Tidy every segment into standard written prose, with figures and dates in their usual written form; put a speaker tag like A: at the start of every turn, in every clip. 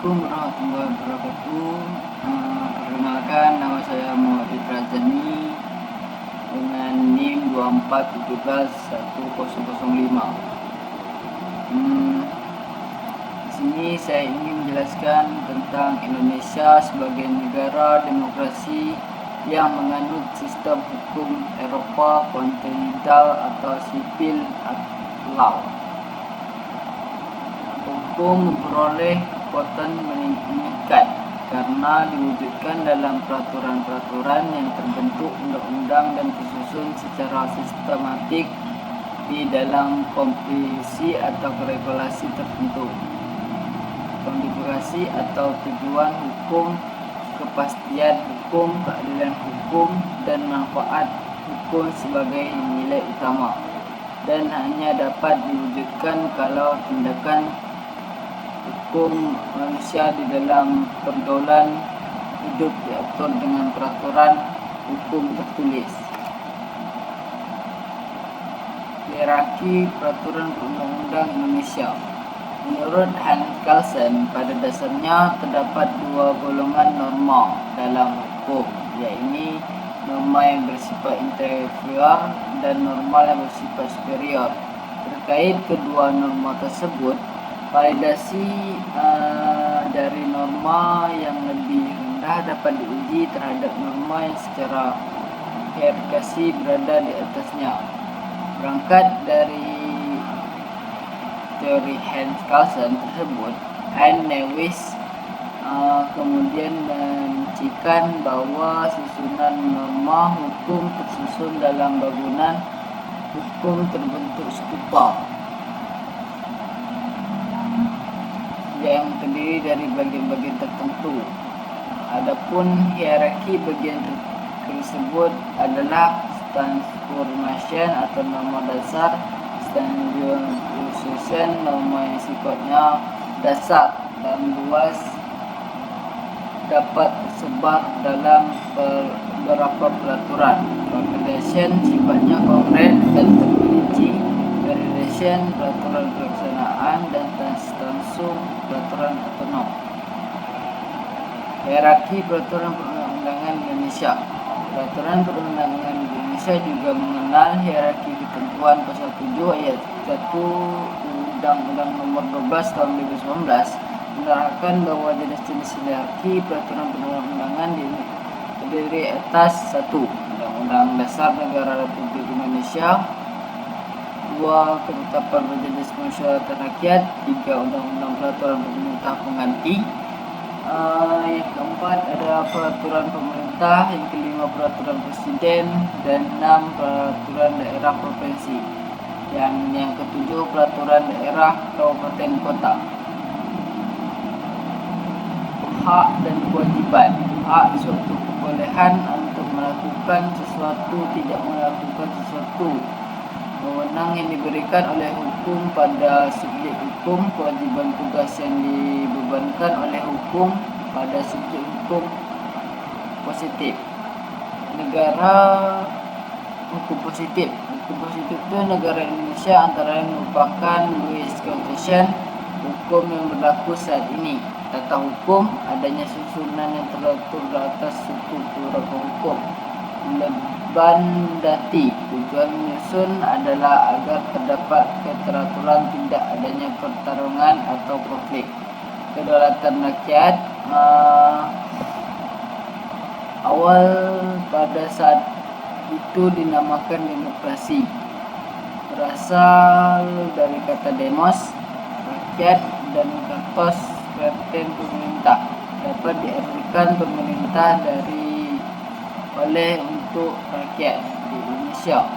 A: Assalamualaikum warahmatullahi wabarakatuh. Perkenalkan, nama saya Muhammad Rajani dengan NIM 24171005. Di sini saya ingin menjelaskan tentang Indonesia sebagai negara demokrasi yang menganut sistem hukum Eropa kontinental atau sipil law. Hukum memperoleh kekuatan mengikat karena diwujudkan dalam peraturan-peraturan yang terbentuk undang-undang dan disusun secara sistematik di dalam kompilasi atau regulasi tertentu. Kodifikasi atau tujuan hukum, kepastian hukum, keadilan hukum, dan manfaat hukum sebagai nilai utama, dan hanya dapat diwujudkan kalau tindakan hukum manusia di dalam pergaulan hidup diatur dengan peraturan hukum tertulis. Hierarki peraturan perundang-undang Indonesia. Menurut Hans Kelsen, pada dasarnya terdapat dua golongan norma dalam hukum, yaitu norma yang bersifat inferior dan norma yang bersifat superior. Terkait kedua norma tersebut, validasi dari norma yang lebih rendah dapat diuji terhadap norma yang secara hierarkis berada di atasnya. Berangkat dari teori Hans Kelsen tersebut, Hans Lewis kemudian merincikan bahwa susunan norma hukum tersusun dalam bangunan hukum terbentuk stupa yang terdiri dari bagian-bagian tertentu. Adapun hierarki bagian tersebut adalah transformation atau norma dasar, standardization norma yang sifatnya dasar dan luas, dapat tersebar dalam beberapa peraturan. Regulation sifatnya konkret dan terperinci. Variation peraturan pelaksanaan, dan transum peraturan otonom. Hierarki peraturan perundang-undangan Indonesia. Peraturan perundang-undangan Indonesia juga mengenal hierarki ketentuan pasal 7 ayat 1 Undang-Undang Nomor 12 Tahun 2019 menerangkan bahwa jenis-jenis hierarki peraturan perundang-undangan terdiri atas 1. Undang-Undang Dasar Negara Republik Indonesia, 2. Ketetapan Majelis Permusyawaratan Rakyat, 3. Undang-Undang Peraturan Pemerintah Pengganti, yang keempat ada peraturan pemerintah, yang kelima peraturan presiden, dan 6 peraturan daerah provinsi, yang ketujuh peraturan daerah kabupaten kota. Hak dan kewajiban. Hak suatu kebolehan untuk melakukan sesuatu, tidak melakukan sesuatu. Wewenang yang diberikan oleh hukum pada subjek hukum, kewajiban tugas yang dibebankan oleh hukum pada subjek hukum positif. Negara hukum positif. Hukum positif itu negara Indonesia antara yang merupakan Louis Constitution, hukum yang berlaku saat ini. Tata hukum, adanya susunan yang terletak di atas struktur hukum. Bandati, tujuan menyusun adalah agar terdapat keteraturan, tidak adanya pertarungan atau konflik. Kedaulatan rakyat, awal pada saat itu dinamakan demokrasi, berasal dari kata demos, rakyat, dan kratos, kreten, pemerintah. Dapat diartikan pemerintah oleh untuk rakyat di Indonesia.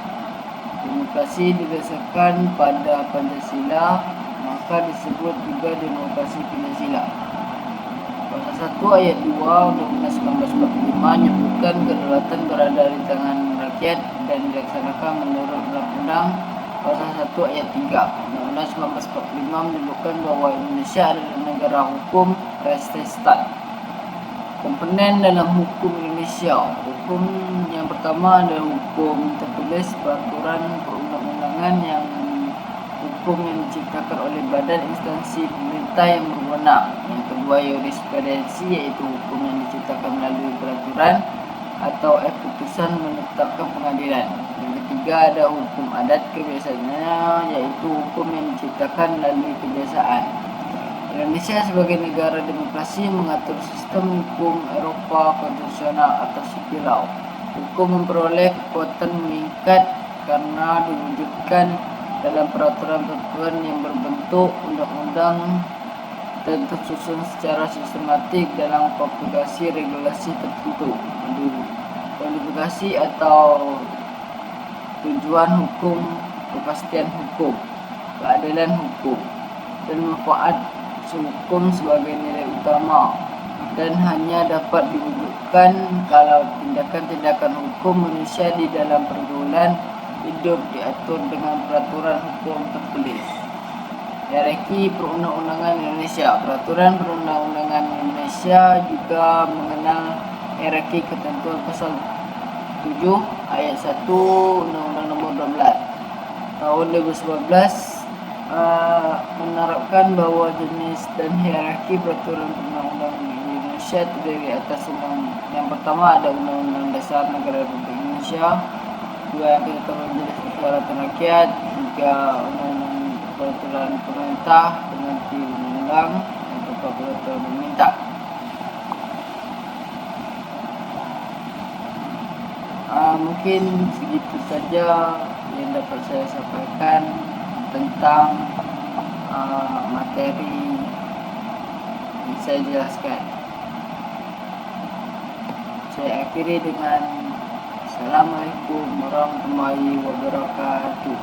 A: Demokrasi didasarkan pada Pancasila, maka disebut juga demokrasi Pancasila. Pasal 1 ayat 2 Undang-Undang 1945 menyebutkan kedaulatan berada di tangan rakyat dan dilaksanakan menurut Undang-Undang. Pasal 1 ayat 3 Undang-Undang 1945 menyebutkan bahwa Indonesia adalah negara hukum protestan. Komponen dalam hukum Indonesia. Hukum yang pertama adalah hukum tertulis, peraturan perundang-undangan yang hukum yang diciptakan oleh badan instansi pemerintah yang berwenang. Yang kedua, jurisprudensi, yaitu hukum yang diciptakan melalui peraturan atau putusan menetapkan pengadilan. Yang ketiga, ada hukum adat kebiasaannya, yaitu hukum yang diciptakan melalui kebiasaan. Indonesia sebagai negara demokrasi mengatur sistem hukum Eropa konstitusional atau civil law. Hukum memperoleh kekuatan meningkat karena diwujudkan dalam peraturan-peraturan yang berbentuk undang-undang dan tersusun secara sistematik dalam kodifikasi regulasi tertentu. Kodifikasi atau tujuan hukum, kepastian hukum, keadilan hukum, dan manfaat hukum sebagai nilai utama, dan hanya dapat diwujudkan kalau tindakan-tindakan hukum manusia di dalam pergaulan hidup diatur dengan peraturan hukum tertulis. Hierarki perundang-undangan Indonesia. Peraturan perundang-undangan Indonesia juga mengenal hierarki ketentuan pasal 7 ayat 1 Undang-Undang Nomor 12 tahun 2019 menerapkan bahwa jenis dan hierarki peraturan perundang-undangan Indonesia terdiri atas yang pertama ada Undang-Undang Dasar Negara Republik Indonesia, dua yang Ketentuan Majelis Permusyawaratan Rakyat, tiga Undang-Undang Peraturan Pemerintah, pengganti undang-undang atau peraturan pemerintah. Mungkin segitu saja yang dapat saya sampaikan tentang materi yang saya jelaskan. Saya akhiri dengan Assalamualaikum warahmatullahi wabarakatuh.